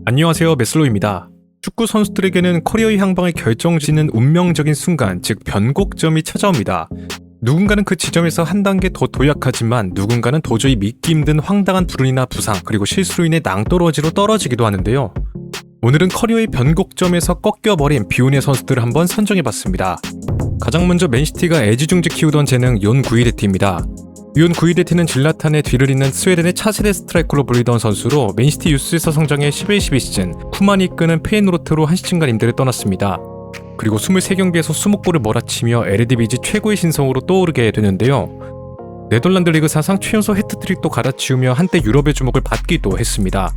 안녕하세요, 메슬로입니다. 축구 선수들에게는 커리어의 향방을 결정짓는 운명적인 순간, 즉 변곡점이 찾아옵니다. 누군가는 그 지점에서 한 단계 더 도약하지만 누군가는 도저히 믿기 힘든 황당한 불운이나 부상, 그리고 실수로 인해 낭떠러지로 떨어지기도 하는데요. 오늘은 커리어의 변곡점에서 꺾여버린 비운의 선수들을 한번 선정해봤습니다. 가장 먼저 맨시티가 애지중지 키우던 재능 연 구이데티입니다. 연 구이데티는 질라탄의 뒤를 잇는 스웨덴의 차세대 스트라이커로 불리던 선수로 맨시티 유스에서 성장해 11-12 시즌 쿠만이 이끄는 페이노르트로 한 시즌간 임대를 떠났습니다. 그리고 23경기에서 20골을 몰아치며 에르디비지 최고의 신성으로 떠오르게 되는데요. 네덜란드 리그 사상 최연소 해트트릭도 갈아치우며 한때 유럽의 주목을 받기도 했습니다.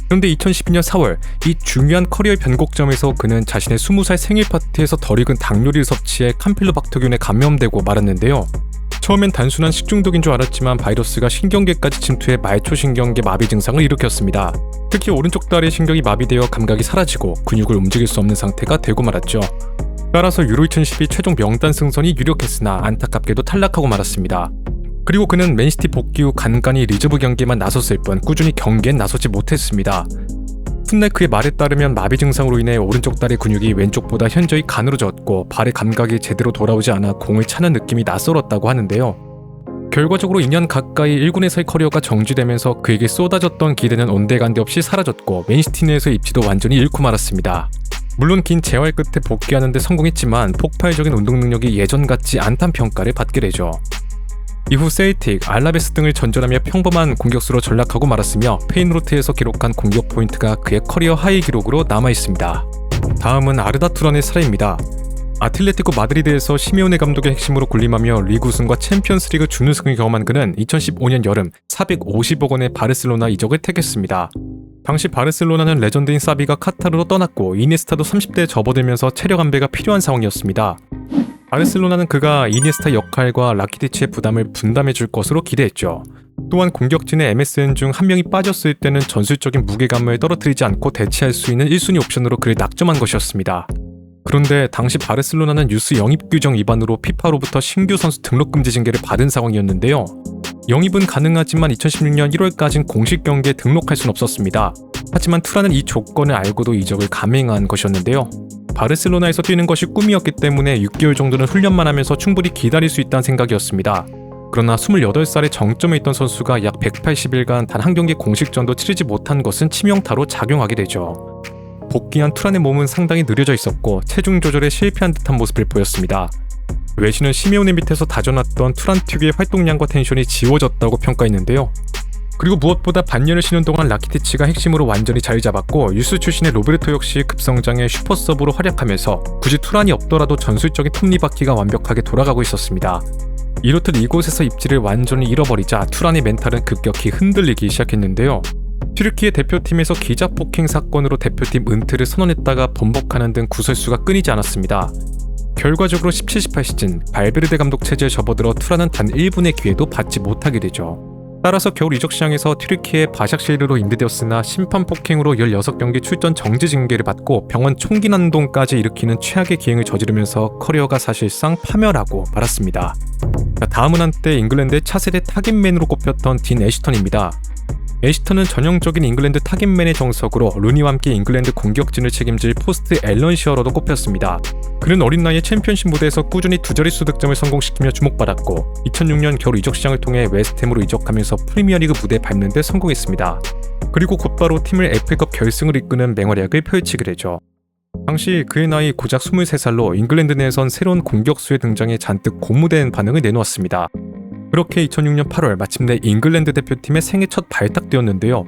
그런데 2012년 4월 이 중요한 커리어의 변곡점에서 그는 자신의 20살 생일 파티에서 덜 익은 당뇨를 섭취해 캄필로박터균에 감염되고 말았는데요. 처음엔 단순한 식중독인 줄 알았지만 바이러스가 신경계까지 침투해 말초신경계 마비 증상을 일으켰습니다. 특히 오른쪽 다리 신경이 마비되어 감각이 사라지고 근육을 움직일 수 없는 상태가 되고 말았죠. 따라서 유로 2012 최종 명단 승선이 유력했으나 안타깝게도 탈락하고 말았습니다. 그리고 그는 맨시티 복귀 후 간간히 리저브 경기에만 나섰을 뿐 꾸준히 경기엔 나서지 못했습니다. 풋네크의 말에 따르면 마비 증상으로 인해 오른쪽 다리 근육이 왼쪽보다 현저히 가늘어졌고 발의 감각이 제대로 돌아오지 않아 공을 차는 느낌이 낯설었다고 하는데요. 결과적으로 2년 가까이 1군에서의 커리어가 정지되면서 그에게 쏟아졌던 기대는 온데간데 없이 사라졌고 맨시티 내에서의 입지도 완전히 잃고 말았습니다. 물론 긴 재활 끝에 복귀하는 데 성공했지만 폭발적인 운동 능력이 예전 같지 않다는 평가를 받게 되죠. 이후 셀틱, 알라베스 등을 전전하며 평범한 공격수로 전락하고 말았으며 페이노르트에서 기록한 공격 포인트가 그의 커리어 하위 기록으로 남아있습니다. 다음은 아르다 투란의 사례입니다. 아틀레티코 마드리드에서 시메오네 감독의 핵심으로 군림하며 리그 우승과 챔피언스리그 준우승을 경험한 그는 2015년 여름 450억 원의 바르셀로나 이적을 택했습니다. 당시 바르셀로나는 레전드인 사비가 카타르로 떠났고 이니에스타도 30대에 접어들면서 체력 안배가 필요한 상황이었습니다. 바르셀로나는 그가 이니에스타 역할과 라키티치의 부담을 분담해줄 것으로 기대했죠. 또한 공격진의 MSN 중 한 명이 빠졌을 때는 전술적인 무게감을 떨어뜨리지 않고 대체할 수 있는 1순위 옵션으로 그를 낙점한 것이었습니다. 그런데 당시 바르셀로나는 유스 영입 규정 위반으로 피파로부터 신규 선수 등록 금지 징계를 받은 상황이었는데요. 영입은 가능하지만 2016년 1월까지는 공식 경기에 등록할 수는 없었습니다. 하지만 투란은 이 조건을 알고도 이적을 감행한 것이었는데요. 바르셀로나에서 뛰는 것이 꿈이었기 때문에 6개월 정도는 훈련만 하면서 충분히 기다릴 수 있다는 생각이었습니다. 그러나 28살의 정점에 있던 선수가 약 180일간 단 한 경기 공식전도 치르지 못한 것은 치명타로 작용하게 되죠. 복귀한 투란의 몸은 상당히 느려져 있었고 체중 조절에 실패한 듯한 모습을 보였습니다. 외신은 시메오네 밑에서 다져놨던 투란 특유의 활동량과 텐션이 지워졌다고 평가했는데요. 그리고 무엇보다 반년을 쉬는 동안 라키티치가 핵심으로 완전히 자리 잡았고 유스 출신의 로베르토 역시 급성장의 슈퍼서브로 활약하면서 굳이 투란이 없더라도 전술적인 톱니바퀴가 완벽하게 돌아가고 있었습니다. 이렇듯 이곳에서 입지를 완전히 잃어버리자 투란의 멘탈은 급격히 흔들리기 시작했는데요. 튀르키예 대표팀에서 기자 폭행 사건으로 대표팀 은퇴를 선언했다가 번복하는 등 구설수가 끊이지 않았습니다. 결과적으로 17-18 시즌 발베르데 감독 체제에 접어들어 투란은 단 1분의 기회도 받지 못하게 되죠. 따라서 겨울 이적 시장에서 튀르키예 바샥시히르로 임대되었으나 심판 폭행으로 16경기 출전 정지 징계를 받고 병원 총기 난동까지 일으키는 최악의 기행을 저지르면서 커리어가 사실상 파멸하고 말았습니다. 다음은 한때 잉글랜드의 차세대 타겟맨으로 꼽혔던 딘 애쉬턴입니다. 애쉬턴은 전형적인 잉글랜드 타겟맨의 정석으로 루니와 함께 잉글랜드 공격진을 책임질 포스트 앨런 시어러도 꼽혔습니다. 그는 어린 나이에 챔피언십 무대에서 꾸준히 두 자릿수 득점을 성공시키며 주목받았고 2006년 겨울 이적 시장을 통해 웨스트햄으로 이적하면서 프리미어리그 무대에 밟는 데 성공했습니다. 그리고 곧바로 팀을 FA컵 결승을 이끄는 맹활약을 펼치게 되죠. 당시 그의 나이 고작 23살로 잉글랜드 내에선 새로운 공격수의 등장에 잔뜩 고무된 반응을 내놓았습니다. 그렇게 2006년 8월 마침내 잉글랜드 대표팀의 생애 첫 발탁되었는데요.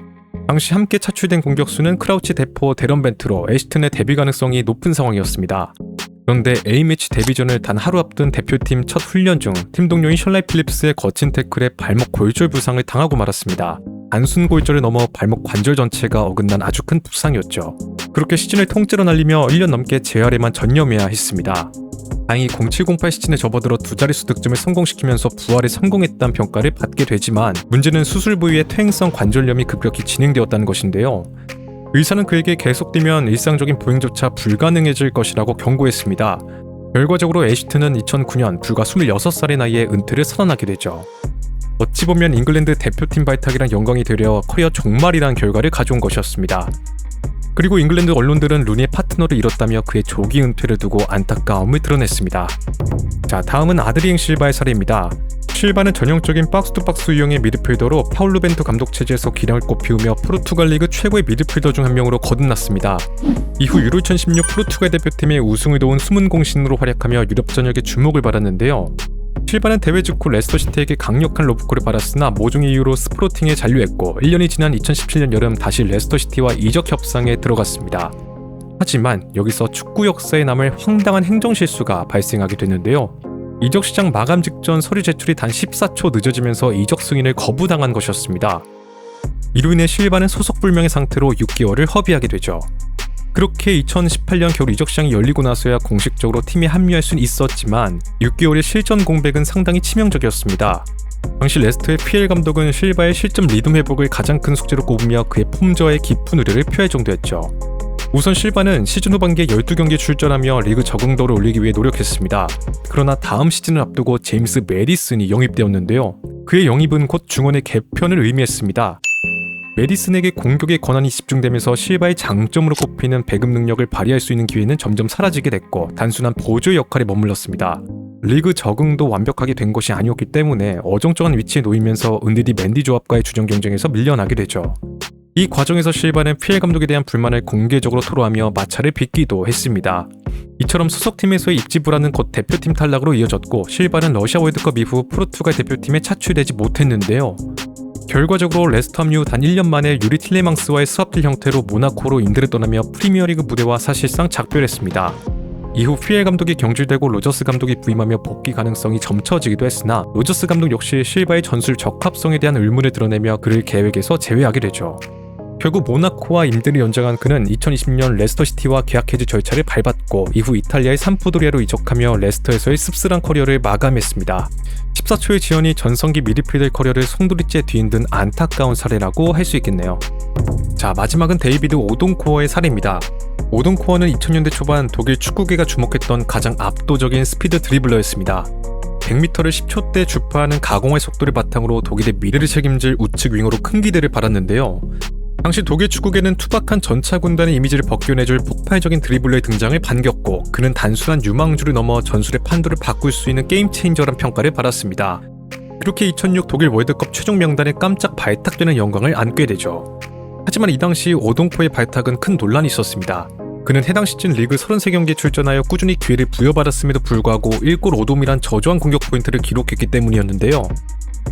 당시 함께 차출된 공격수는 크라우치 대포 데런 벤트로 애쉬턴의 데뷔 가능성이 높은 상황이었습니다. 그런데 A매치 데뷔전을 단 하루 앞둔 대표팀 첫 훈련 중 팀 동료인 셜라이 필립스의 거친 태클에 발목 골절 부상을 당하고 말았습니다. 단순 골절을 넘어 발목 관절 전체가 어긋난 아주 큰 부상이었죠. 그렇게 시즌을 통째로 날리며 1년 넘게 재활에만 전념해야 했습니다. 다행히 07-08 시즌에 접어들어 두 자릿수 득점을 성공시키면서 부활에 성공했다는 평가를 받게 되지만 문제는 수술 부위의 퇴행성 관절염이 급격히 진행되었다는 것인데요. 의사는 그에게 계속되면 일상적인 보행조차 불가능해질 것이라고 경고했습니다. 결과적으로 애쉬턴은 2009년 불과 26살의 나이에 은퇴를 선언하게 되죠. 어찌 보면 잉글랜드 대표팀 발탁이란 영광이 되려 커리어 종말이란 결과를 가져온 것이었습니다. 그리고 잉글랜드 언론들은 루니의 파트너를 잃었다며 그의 조기 은퇴를 두고 안타까움을 드러냈습니다. 자, 다음은 아드리앵 실바의 사례입니다. 실바는 전형적인 박스투박스 유형의 미드필더로 파울루 벤투 감독 체제에서 기량을 꽃피우며 포르투갈 리그 최고의 미드필더 중 한 명으로 거듭났습니다. 이후 유로 2016 포르투갈 대표팀의 우승을 도운 숨은 공신으로 활약하며 유럽 전역의 주목을 받았는데요. 실바는 대회 직후 레스터시티에게 강력한 로프콜을 받았으나 모종의 이유로 스포르팅에 잔류했고 1년이 지난 2017년 여름 다시 레스터시티와 이적 협상에 들어갔습니다. 하지만 여기서 축구 역사에 남을 황당한 행정실수가 발생하게 됐는데요. 이적 시장 마감 직전 서류 제출이 단 14초 늦어지면서 이적 승인을 거부당한 것이었습니다. 이로 인해 실바는 소속 불명의 상태로 6개월을 허비하게 되죠. 그렇게 2018년 겨울 이적 시장이 열리고 나서야 공식적으로 팀에 합류할 수는 있었지만 6개월의 실전 공백은 상당히 치명적이었습니다. 당시 레스터의 피엘 감독은 실바의 실점 리듬 회복을 가장 큰 숙제로 꼽으며 그의 폼저에 깊은 우려를 표할 정도였죠. 우선 실바는 시즌 후반기에 12경기에 출전하며 리그 적응도를 올리기 위해 노력했습니다. 그러나 다음 시즌을 앞두고 제임스 메디슨이 영입되었는데요. 그의 영입은 곧 중원의 개편을 의미했습니다. 메디슨에게 공격의 권한이 집중되면서 실바의 장점으로 꼽히는 배급 능력을 발휘할 수 있는 기회는 점점 사라지게 됐고 단순한 보조 역할에 머물렀습니다. 리그 적응도 완벽하게 된 것이 아니었기 때문에 어정쩡한 위치에 놓이면서 은디디 맨디 조합과의 주전 경쟁에서 밀려나게 되죠. 이 과정에서 실바는 피엘 감독에 대한 불만을 공개적으로 토로하며 마찰을 빚기도 했습니다. 이처럼 소속팀에서의 입지 불안은 곧 대표팀 탈락으로 이어졌고 실바는 러시아 월드컵 이후 포르투갈 대표팀에 차출되지 못했는데요. 결과적으로 레스터 합류 단 1년 만에 유리 틸레망스와의 스왑딜 형태로 모나코로 인들을 떠나며 프리미어리그 무대와 사실상 작별했습니다. 이후 피엘 감독이 경질되고 로저스 감독이 부임하며 복귀 가능성이 점쳐지기도 했으나 로저스 감독 역시 실바의 전술 적합성에 대한 의문을 드러내며 그를 계획에서 제외하게 되죠. 결국 모나코와 임대를 연장한 그는 2020년 레스터시티와 계약 해지 절차를 밟았고 이후 이탈리아의 삼프도리아로 이적하며 레스터에서의 씁쓸한 커리어를 마감했습니다. 14초의 지연이 전성기 미드필더 커리어를 송두리째 뒤흔든 안타까운 사례라고 할 수 있겠네요. 자, 마지막은 데이비드 오동코어의 사례입니다. 오동코어는 2000년대 초반 독일 축구계가 주목했던 가장 압도적인 스피드 드리블러였습니다. 100m를 10초대 주파하는 가공의 속도를 바탕으로 독일의 미래를 책임질 우측 윙어로 큰 기대를 받았는데요. 당시 독일 축구계는 투박한 전차 군단의 이미지를 벗겨내줄 폭발적인 드리블러의 등장을 반겼고 그는 단순한 유망주를 넘어 전술의 판도를 바꿀 수 있는 게임 체인저란 평가를 받았습니다. 그렇게 2006 독일 월드컵 최종 명단에 깜짝 발탁되는 영광을 안게 되죠. 하지만 이 당시 오동코의 발탁은 큰 논란이 있었습니다. 그는 해당 시즌 리그 33경기에 출전하여 꾸준히 기회를 부여받았음에도 불구하고 1골 5도움이란 저조한 공격 포인트를 기록했기 때문이었는데요.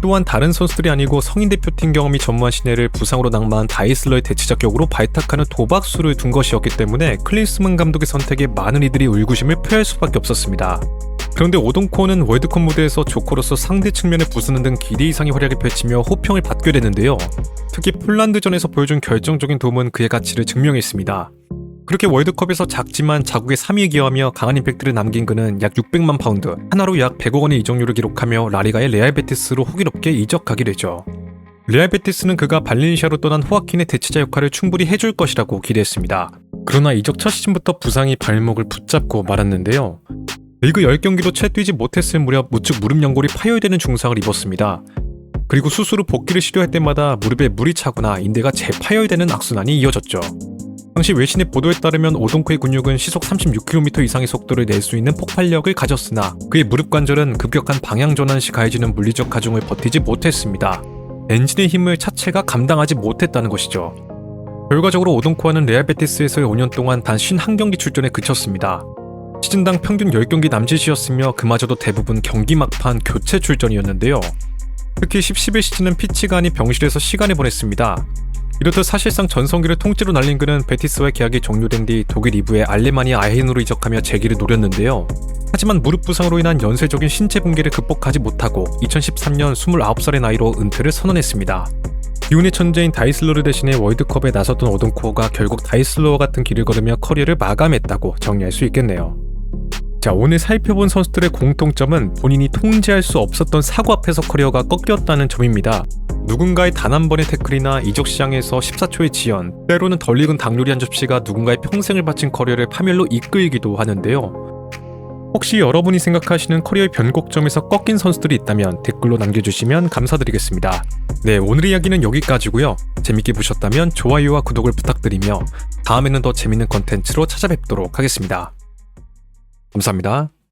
또한 다른 선수들이 아니고 성인 대표팀 경험이 전무한 신예를 부상으로 낙마한 다이슬러의 대체 자격으로 발탁하는 도박수를 둔 것이었기 때문에 클린스만 감독의 선택에 많은 이들이 의구심을 표할 수밖에 없었습니다. 그런데 오동코어는 월드컵 무대에서 조커로서 상대 측면을 부수는 등 기대 이상의 활약을 펼치며 호평을 받게 되는데요. 특히 폴란드전에서 보여준 결정적인 도움은 그의 가치를 증명했습니다. 그렇게 월드컵에서 작지만 자국의 3위에 기여하며 강한 임팩트를 남긴 그는 약 600만 파운드, 하나로 약 100억 원의 이적료를 기록하며 라리가의 레알 베티스로 호기롭게 이적하게 되죠. 레알 베티스는 그가 발렌시아로 떠난 호아킨의 대체자 역할을 충분히 해줄 것이라고 기대했습니다. 그러나 이적 첫 시즌부터 부상이 발목을 붙잡고 말았는데요. 리그 10경기도 채 뛰지 못했을 무렵 우측 무릎 연골이 파열되는 중상을 입었습니다. 그리고 수술 후 복귀를 시도할 때마다 무릎에 물이 차거나 인대가 재파열되는 악순환이 이어졌죠. 당시 외신의 보도에 따르면 오동코의 근육은 시속 36km 이상의 속도를 낼 수 있는 폭발력을 가졌으나 그의 무릎 관절은 급격한 방향 전환 시 가해지는 물리적 가중을 버티지 못했습니다. 엔진의 힘을 차체가 감당하지 못했다는 것이죠. 결과적으로 오동코아는 레알 베티스에서의 5년 동안 단 51경기 출전에 그쳤습니다. 시즌당 평균 10경기 남짓이었으며 그마저도 대부분 경기 막판 교체 출전이었는데요. 특히 10-11 시즌은 피치가 아닌 병실에서 시간을 보냈습니다. 이렇듯 사실상 전성기를 통째로 날린 그는 베티스와의 계약이 종료된 뒤 독일 2부의 알레마니아 아헨으로 이적하며 재기를 노렸는데요. 하지만 무릎 부상으로 인한 연쇄적인 신체 붕괴를 극복하지 못하고 2013년 29살의 나이로 은퇴를 선언했습니다. 기운의 천재인 다이슬러를 대신해 월드컵에 나섰던 오동코어가 결국 다이슬러와 같은 길을 걸으며 커리어를 마감했다고 정리할 수 있겠네요. 자, 오늘 살펴본 선수들의 공통점은 본인이 통제할 수 없었던 사고 앞에서 커리어가 꺾였다는 점입니다. 누군가의 단 한 번의 태클이나 이적 시장에서 14초의 지연, 때로는 덜 익은 닭요리 한 접시가 누군가의 평생을 바친 커리어를 파멸로 이끌기도 하는데요. 혹시 여러분이 생각하시는 커리어의 변곡점에서 꺾인 선수들이 있다면 댓글로 남겨주시면 감사드리겠습니다. 네, 오늘의 이야기는 여기까지고요. 재밌게 보셨다면 좋아요와 구독을 부탁드리며 다음에는 더 재밌는 컨텐츠로 찾아뵙도록 하겠습니다. 감사합니다.